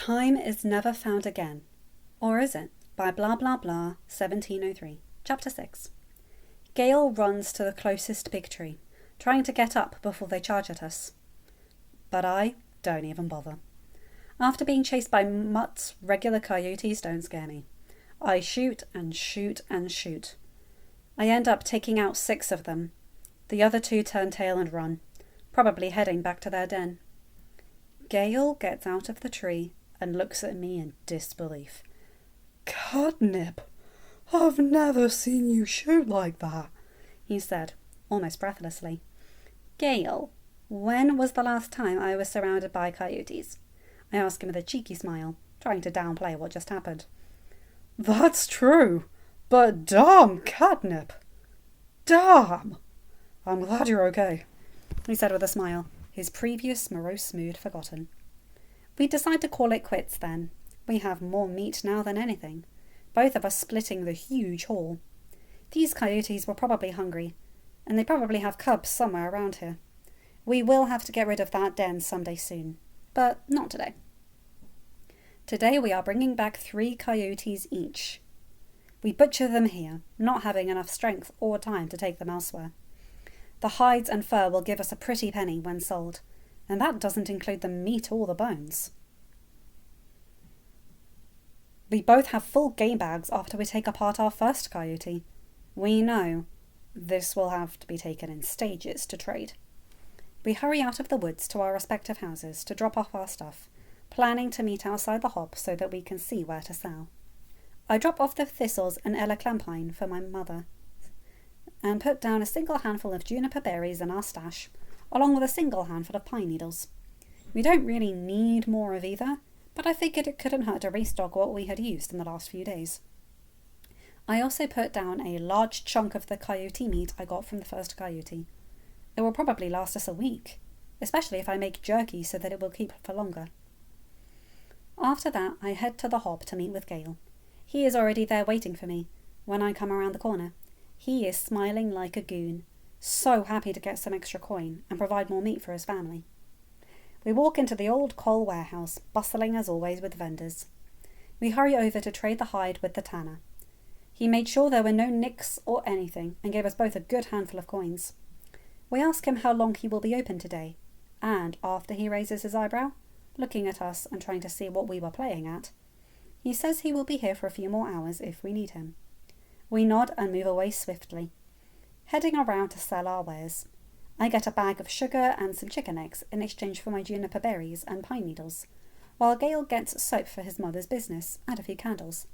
Time is Never Found Again. Or is it? By blahblahblah1703. Chapter 6. Gale runs to the closest big tree, trying to get up before they charge at us. But I don't even bother. After being chased by mutts, regular coyotes don't scare me. I shoot and shoot and shoot. I end up taking out 6 of them. The other 2 turn tail and run, probably heading back to their den. Gale gets out of the tree and looks at me in disbelief. "Catnip, I've never seen you shoot like that," he said, almost breathlessly. Gale, when was the last time I was surrounded by coyotes? I asked him with a cheeky smile, trying to downplay what just happened. "That's true, but damn, Catnip. Damn. I'm glad you're okay," he said with a smile, his previous morose mood forgotten. We decide to call it quits then. We have more meat now than anything, both of us splitting the huge haul. These coyotes were probably hungry, and they probably have cubs somewhere around here. We will have to get rid of that den someday soon, but not today. Today we are bringing back 3 coyotes each. We butcher them here, not having enough strength or time to take them elsewhere. The hides and fur will give us a pretty penny when sold, and that doesn't include the meat or the bones. We both have full game bags after we take apart our first coyote. We know this will have to be taken in stages to trade. We hurry out of the woods to our respective houses to drop off our stuff, planning to meet outside the hob so that we can see where to sell. I drop off the thistles and elecampane for my mother, and put down a single handful of juniper berries in our stash, along with a single handful of pine needles. We don't really need more of either, but I figured it couldn't hurt to restock what we had used in the last few days. I also put down a large chunk of the coyote meat I got from the first coyote. It will probably last us a week, especially if I make jerky so that it will keep for longer. After that, I head to the hob to meet with Gale. He is already there waiting for me when I come around the corner. He is smiling like a goon, so happy to get some extra coin and provide more meat for his family. We walk into the old coal warehouse, bustling as always with vendors. We hurry over to trade the hide with the tanner. He made sure there were no nicks or anything and gave us both a good handful of coins. We ask him how long he will be open today, and after he raises his eyebrow, looking at us and trying to see what we were playing at, he says he will be here for a few more hours if we need him. We nod and move away swiftly, heading around to sell our wares. I get a bag of sugar and some chicken eggs in exchange for my juniper berries and pine needles, while Gale gets soap for his mother's business and a few candles.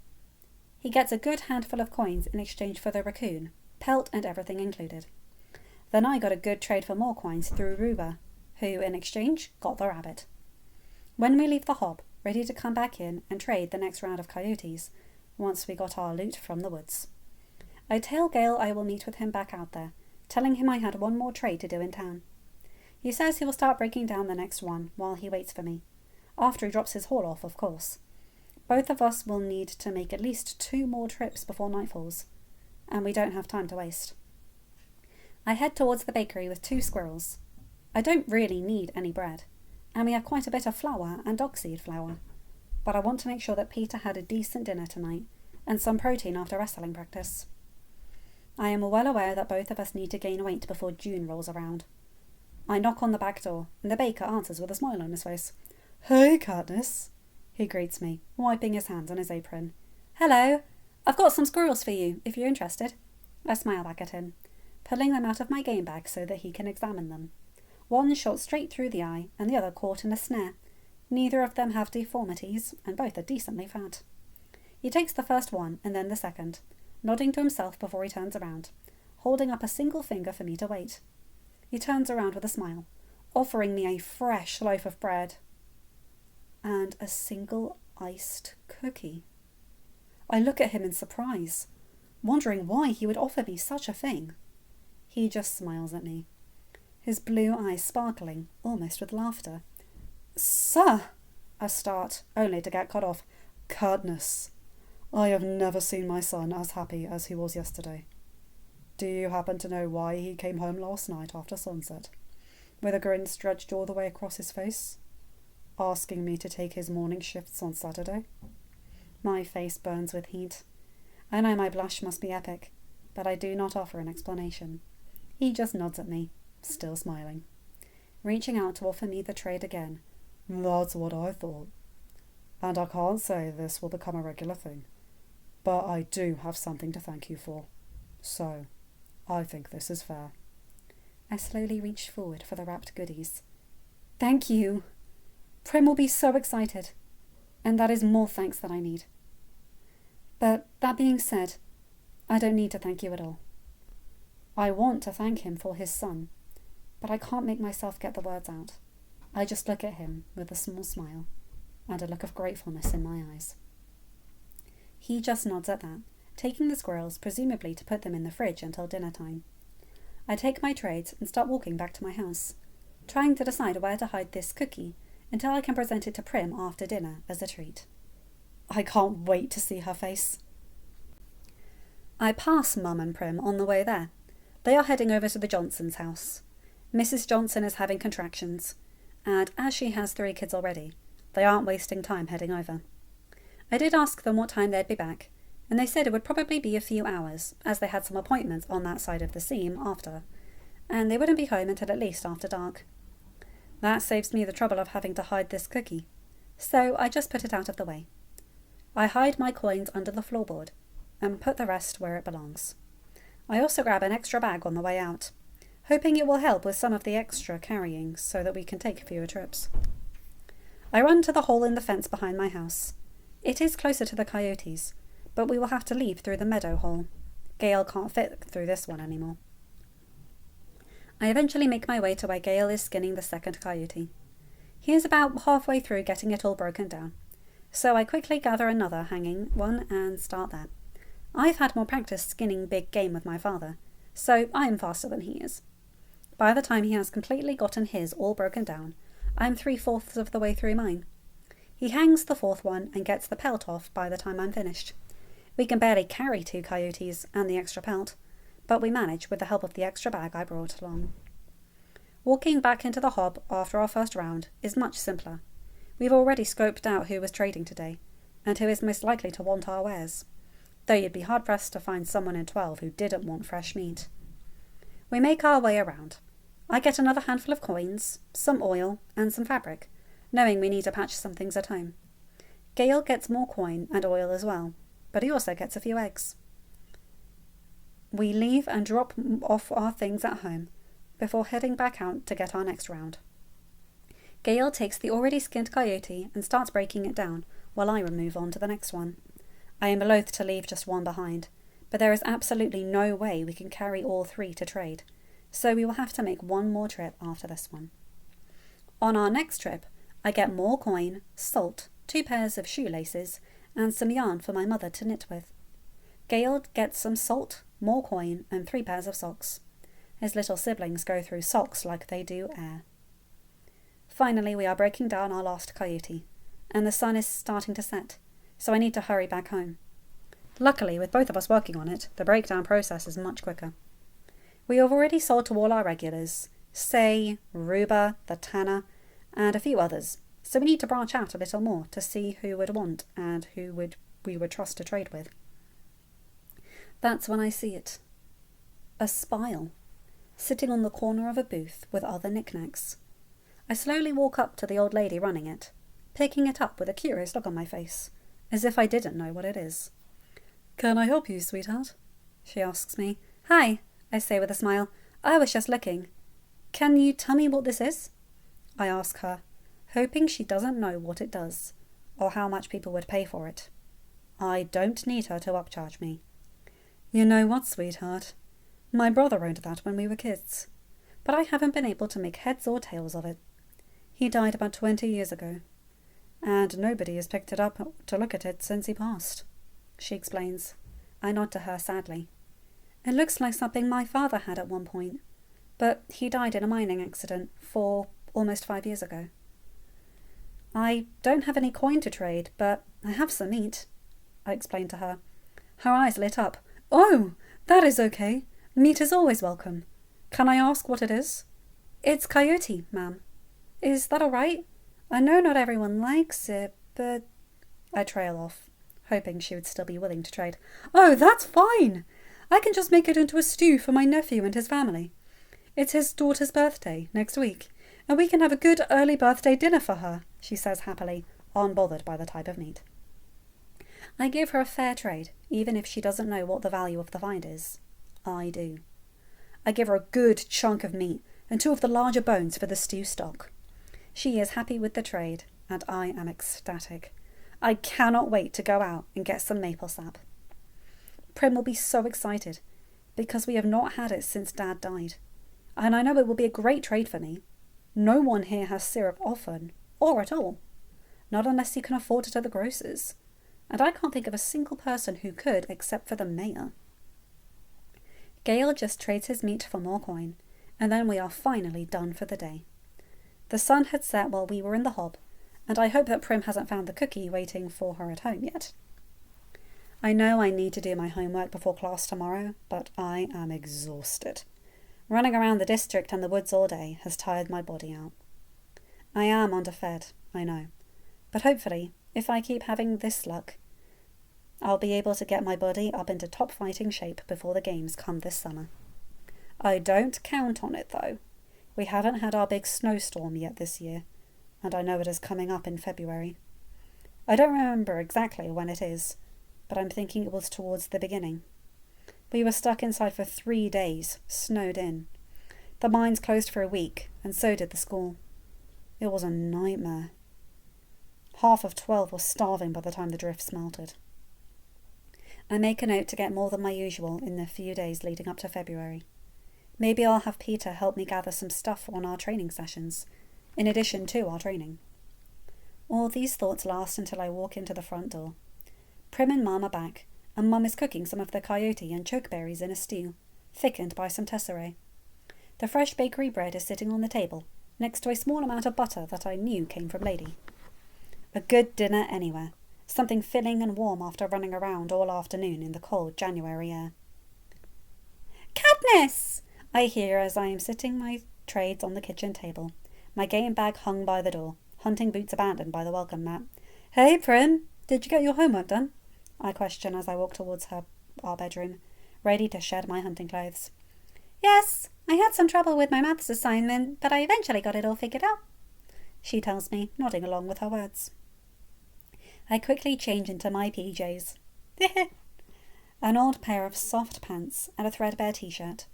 He gets a good handful of coins in exchange for the raccoon, pelt and everything included. Then I got a good trade for more coins through Ruba, who in exchange got the rabbit. When we leave the hob, ready to come back in and trade the next round of coyotes, once we got our loot from the woods, I tell Gale I will meet with him back out there, telling him I had one more trade to do in town. He says he will start breaking down the next one while he waits for me, after he drops his haul off, of course. Both of us will need to make at least 2 more trips before night falls, and we don't have time to waste. I head towards the bakery with 2 squirrels. I don't really need any bread, and we have quite a bit of flour and dogseed flour, but I want to make sure that Peter had a decent dinner tonight and some protein after wrestling practice. I am well aware that both of us need to gain weight before June rolls around. I knock on the back door, and the baker answers with a smile on his face. "Hey, Katniss," he greets me, wiping his hands on his apron. "Hello, I've got some squirrels for you, if you're interested." I smile back at him, pulling them out of my game bag so that he can examine them. One shot straight through the eye, and the other caught in a snare. Neither of them have deformities, and both are decently fat. He takes the first one, and then the second, nodding to himself before he turns around, holding up a single finger for me to wait. He turns around with a smile, offering me a fresh loaf of bread and a single iced cookie. I look at him in surprise, wondering why he would offer me such a thing. He just smiles at me, his blue eyes sparkling, almost with laughter. "Sir," I start, only to get cut off. "Katniss, I have never seen my son as happy as he was yesterday. Do you happen to know why he came home last night after sunset, with a grin stretched all the way across his face?" asking me to take his morning shifts on Saturday? My face burns with heat. I know my blush must be epic, but I do not offer an explanation. He just nods at me, still smiling, reaching out to offer me the trade again. That's what I thought. And I can't say this will become a regular thing, but I do have something to thank you for. So, I think this is fair. I slowly reached forward for the wrapped goodies. Thank you! Prim will be so excited, and that is more thanks than I need. But that being said, I don't need to thank you at all. I want to thank him for his son, but I can't make myself get the words out. I just look at him with a small smile and a look of gratefulness in my eyes. He just nods at that, taking the squirrels, presumably to put them in the fridge until dinner time. I take my trades and start walking back to my house, trying to decide where to hide this cookie until I can present it to Prim after dinner as a treat. I can't wait to see her face. I pass Mum and Prim on the way there. They are heading over to the Johnsons' house. Mrs. Johnson is having contractions, and as she has 3 kids already, they aren't wasting time heading over. I did ask them what time they'd be back, and they said it would probably be a few hours, as they had some appointments on that side of the seam after, and they wouldn't be home until at least after dark. That saves me the trouble of having to hide this cookie, so I just put it out of the way. I hide my coins under the floorboard, and put the rest where it belongs. I also grab an extra bag on the way out, hoping it will help with some of the extra carrying so that we can take fewer trips. I run to the hole in the fence behind my house. It is closer to the coyotes, but we will have to leave through the meadow hole. Gale can't fit through this one anymore. I eventually make my way to where Gale is skinning the second coyote. He is about halfway through getting it all broken down, so I quickly gather another hanging one and start there. I've had more practice skinning big game with my father, so I am faster than he is. By the time he has completely gotten his all broken down, I am 3/4 of the way through mine. He hangs the 4th one and gets the pelt off by the time I'm finished. We can barely carry 2 coyotes and the extra pelt, but we manage with the help of the extra bag I brought along. Walking back into the hob after our first round is much simpler. We've already scoped out who was trading today, and who is most likely to want our wares, though you'd be hard-pressed to find someone in 12 who didn't want fresh meat. We make our way around. I get another handful of coins, some oil, and some fabric, knowing we need to patch some things at home. Gale gets more coin and oil as well, but he also gets a few eggs. We leave and drop off our things at home before heading back out to get our next round. Gale takes the already skinned coyote and starts breaking it down while I move on to the next one. I am loath to leave just one behind, but there is absolutely no way we can carry all 3 to trade, so we will have to make one more trip after this one. On our next trip, I get more coin, salt, 2 pairs of shoelaces, and some yarn for my mother to knit with. Gale gets some salt, more coin, and 3 pairs of socks. His little siblings go through socks like they do air. Finally, we are breaking down our last coyote, and the sun is starting to set, so I need to hurry back home. Luckily, with both of us working on it, the breakdown process is much quicker. We have already sold to all our regulars, Say, Ruba, the Tanner, and a few others, so we need to branch out a little more to see who would want and who we would trust to trade with. That's when I see it. A spile, sitting on the corner of a booth with other knickknacks. I slowly walk up to the old lady running it, picking it up with a curious look on my face, as if I didn't know what it is. "Can I help you, sweetheart?" she asks me. "Hi," I say with a smile. "I was just looking. Can you tell me what this is?" I ask her, hoping she doesn't know what it does, or how much people would pay for it. I don't need her to upcharge me. "You know what, sweetheart? My brother owned that when we were kids, but I haven't been able to make heads or tails of it. He died about 20 years ago, and nobody has picked it up to look at it since he passed," she explains. I nod to her sadly. "It looks like something my father had at one point, but he died in a mining accident almost 5 years ago. I don't have any coin to trade, but I have some meat," I explained to her. Her eyes lit up. "Oh, that is okay. Meat is always welcome. Can I ask what it is?" "It's coyote, ma'am. Is that all right? I know not everyone likes it, but... I trail off, hoping she would still be willing to trade. Oh, that's fine! I can just make it into a stew for my nephew and his family. It's his daughter's birthday next week, and we can have a good early birthday dinner for her, she says happily, unbothered by the type of meat. I give her a fair trade, even if she doesn't know what the value of the find is. I do. I give her a good chunk of meat and 2 of the larger bones for the stew stock. She is happy with the trade, and I am ecstatic. I cannot wait to go out and get some maple sap. Prim will be so excited, because we have not had it since Dad died. And I know it will be a great trade for me. No one here has syrup often, or at all. Not unless you can afford it at the grocer's. And I can't think of a single person who could except for the mayor. Gale just trades his meat for more coin, and then we are finally done for the day. The sun had set while we were in the hob, and I hope that Prim hasn't found the cookie waiting for her at home yet. I know I need to do my homework before class tomorrow, but I am exhausted. Running around the district and the woods all day has tired my body out. I am underfed, I know, but hopefully, if I keep having this luck, I'll be able to get my body up into top fighting shape before the games come this summer. I don't count on it, though. We haven't had our big snowstorm yet this year, and I know it is coming up in February. I don't remember exactly when it is, but I'm thinking it was towards the beginning. We were stuck inside for 3 days, snowed in. The mines closed for a week, and so did the school. It was a nightmare. Half of 12 was starving by the time the drifts melted. I make a note to get more than my usual in the few days leading up to February. Maybe I'll have Peter help me gather some stuff on our training sessions, in addition to our training. All these thoughts last until I walk into the front door. Prim and Mum are back, and Mum is cooking some of the coyote and chokeberries in a stew, thickened by some tesserae. The fresh bakery bread is sitting on the table, next to a small amount of butter that I knew came from Lady. A good dinner anywhere, something filling and warm after running around all afternoon in the cold January air. Cadmus! I hear as I am sitting my trades on the kitchen table, my game bag hung by the door, hunting boots abandoned by the welcome mat. Hey, Prim, did you get your homework done? I question as I walk towards our bedroom, ready to shed my hunting clothes. Yes, I had some trouble with my maths assignment, but I eventually got it all figured out, she tells me, nodding along with her words. I quickly change into my PJs. An old pair of soft pants and a threadbare t-shirt,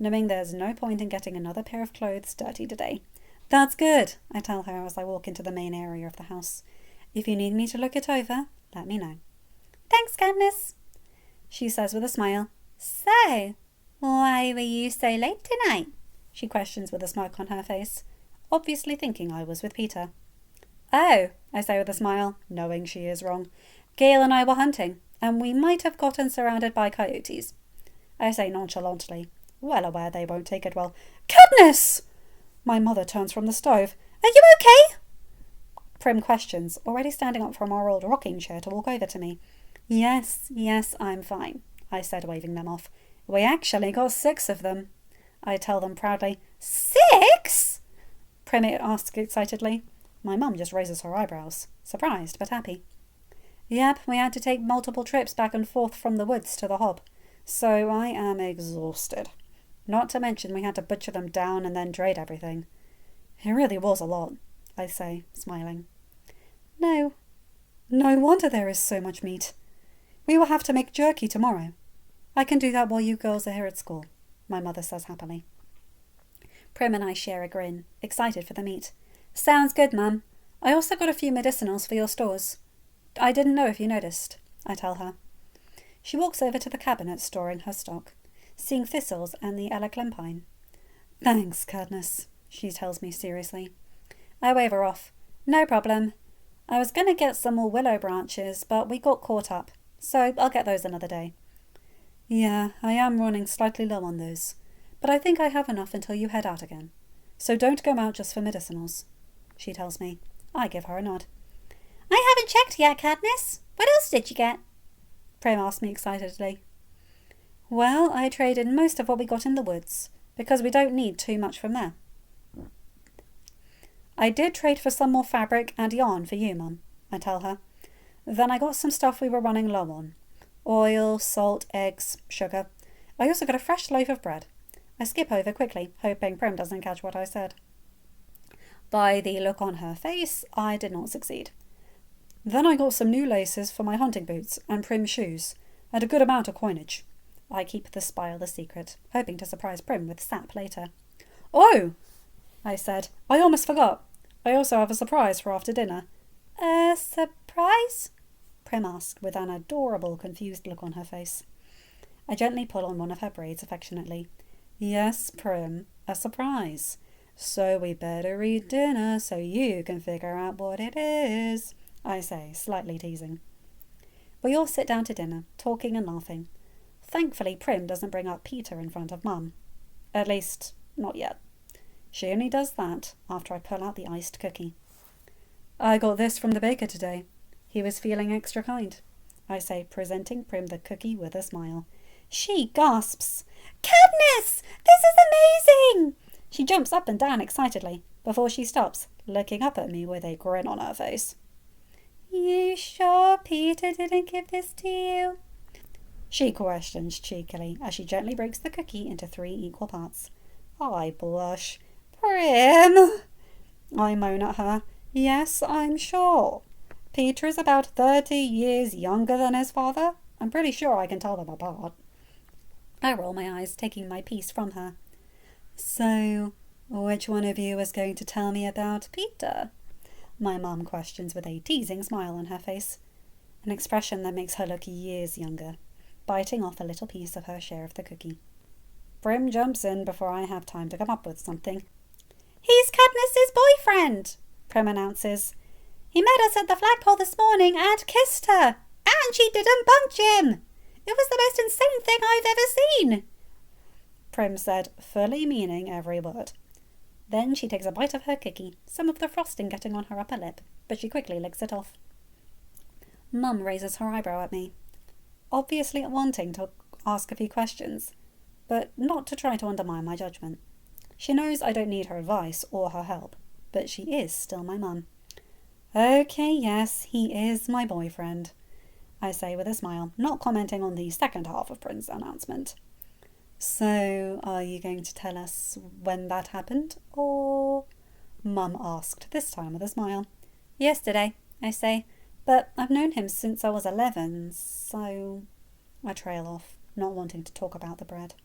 knowing there's no point in getting another pair of clothes dirty today. That's good, I tell her as I walk into the main area of the house. If you need me to look it over, let me know. Thanks, Cadmus, she says with a smile. So, why were you so late tonight? She questions with a smirk on her face, obviously thinking I was with Peter. Oh, I say with a smile, knowing she is wrong. Gale and I were hunting, and we might have gotten surrounded by coyotes. I say nonchalantly, well aware they won't take it well. Cadmus! My mother turns from the stove. Are you okay? Prim questions, already standing up from our old rocking chair to walk over to me. Yes, I'm fine, I said, waving them off. We actually got 6 of them, I tell them proudly. 6? Prim asks excitedly. My mum just raises her eyebrows, surprised but happy. Yep, we had to take multiple trips back and forth from the woods to the hob, so I am exhausted. Not to mention we had to butcher them down and then trade everything. It really was a lot, I say, smiling. No wonder there is so much meat. We will have to make jerky tomorrow. I can do that while you girls are here at school, my mother says happily. Prim and I share a grin, excited for the meat. Sounds good, Mum. I also got a few medicinals for your stores. I didn't know if you noticed, I tell her. She walks over to the cabinet storing her stock, seeing thistles and the eleglempine. Thanks, Cadmus, she tells me seriously. I wave her off. No problem. I was going to get some more willow branches, but we got caught up, so I'll get those another day. Yeah, I am running slightly low on those, but I think I have enough until you head out again. So don't go out just for medicinals, she tells me. I give her a nod. I haven't checked yet, Cadmus. What else did you get? Prim asks me excitedly. Well, I traded most of what we got in the woods, because we don't need too much from there. I did trade for some more fabric and yarn for you, Mum, I tell her. Then I got some stuff we were running low on. Oil, salt, eggs, sugar. I also got a fresh loaf of bread. I skip over quickly, hoping Prim doesn't catch what I said. By the look on her face, I did not succeed. Then I got some new laces for my hunting boots and Prim shoes, and a good amount of coinage. I keep the spile a secret, hoping to surprise Prim with sap later. Oh, I said, I almost forgot. I also have a surprise for after dinner. A surprise? Prim asked with an adorable, confused look on her face. I gently pull on one of her braids affectionately. Yes, Prim, a surprise. So we better eat dinner so you can figure out what it is, I say, slightly teasing. We all sit down to dinner, talking and laughing. Thankfully, Prim doesn't bring up Peter in front of Mum. At least, not yet. She only does that after I pull out the iced cookie. I got this from the baker today. He was feeling extra kind, I say, presenting Prim the cookie with a smile. She gasps. Cadmus! This is amazing! She jumps up and down excitedly before she stops, looking up at me with a grin on her face. You sure Peter didn't give this to you? She questions cheekily as she gently breaks the cookie into 3 equal parts. I blush. Prim! I moan at her. Yes, I'm sure. Peter is about 30 years younger than his father. I'm pretty sure I can tell them apart. I roll my eyes, taking my piece from her. So, which one of you is going to tell me about Peter? My mum questions with a teasing smile on her face, an expression that makes her look years younger, biting off a little piece of her share of the cookie. Prim jumps in before I have time to come up with something. He's Cadmus's boyfriend, Prim announces. He met us at the flagpole this morning and kissed her, and she didn't bunch him. It was the most insane thing I've ever seen, Prim said, fully meaning every word. Then she takes a bite of her cookie, some of the frosting getting on her upper lip, but she quickly licks it off. Mum raises her eyebrow at me, obviously wanting to ask a few questions, but not to try to undermine my judgment. She knows I don't need her advice or her help, but she is still my mum. Okay, yes, he is my boyfriend, I say with a smile, not commenting on the second half of Prim's announcement. So, are you going to tell us when that happened, or? Mum asked, this time with a smile. Yesterday, I say, but I've known him since I was 11, so... I trail off, not wanting to talk about the bread.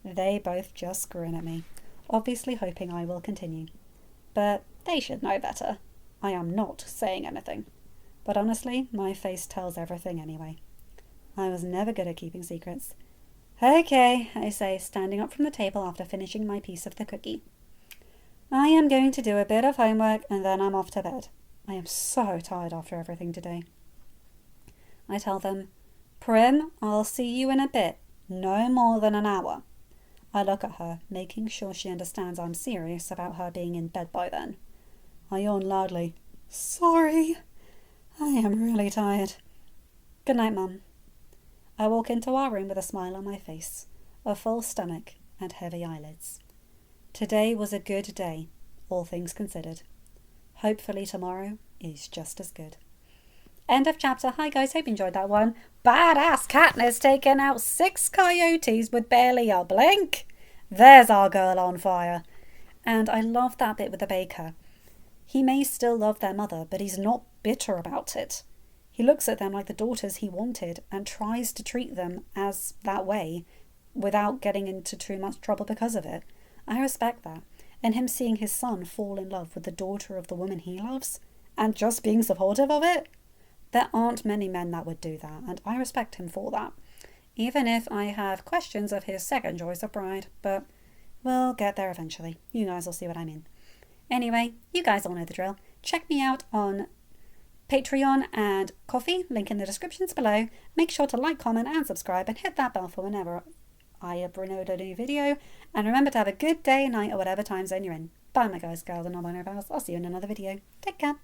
They both just grin at me, obviously hoping I will continue. But they should know better. I am not saying anything. But honestly, my face tells everything anyway. I was never good at keeping secrets. Okay, I say, standing up from the table after finishing my piece of the cookie. I am going to do a bit of homework and then I'm off to bed. I am so tired after everything today. I tell them, Prim, I'll see you in a bit. No more than an hour. I look at her, making sure she understands I'm serious about her being in bed by then. I yawn loudly. Sorry. I am really tired. Good night, Mum. I walk into our room with a smile on my face, a full stomach and heavy eyelids. Today was a good day, all things considered. Hopefully tomorrow is just as good. End of chapter. Hi guys, hope you enjoyed that one. Badass Katniss taking out 6 coyotes with barely a blink. There's our girl on fire. And I love that bit with the baker. He may still love their mother, but he's not bitter about it. He looks at them like the daughters he wanted and tries to treat them as that way without getting into too much trouble because of it. I respect that. And him seeing his son fall in love with the daughter of the woman he loves and just being supportive of it. There aren't many men that would do that, and I respect him for that. Even if I have questions of his second choice of bride, but we'll get there eventually. You guys will see what I mean. Anyway, you guys all know the drill. Check me out on Patreon and Ko-fi, link in the descriptions below. Make sure to like, comment and subscribe and hit that bell for whenever I upload a new video. And remember to have a good day, night or whatever time zone you're in. Bye my guys, girls and non-binary pals. I'll see you in another video. Take care.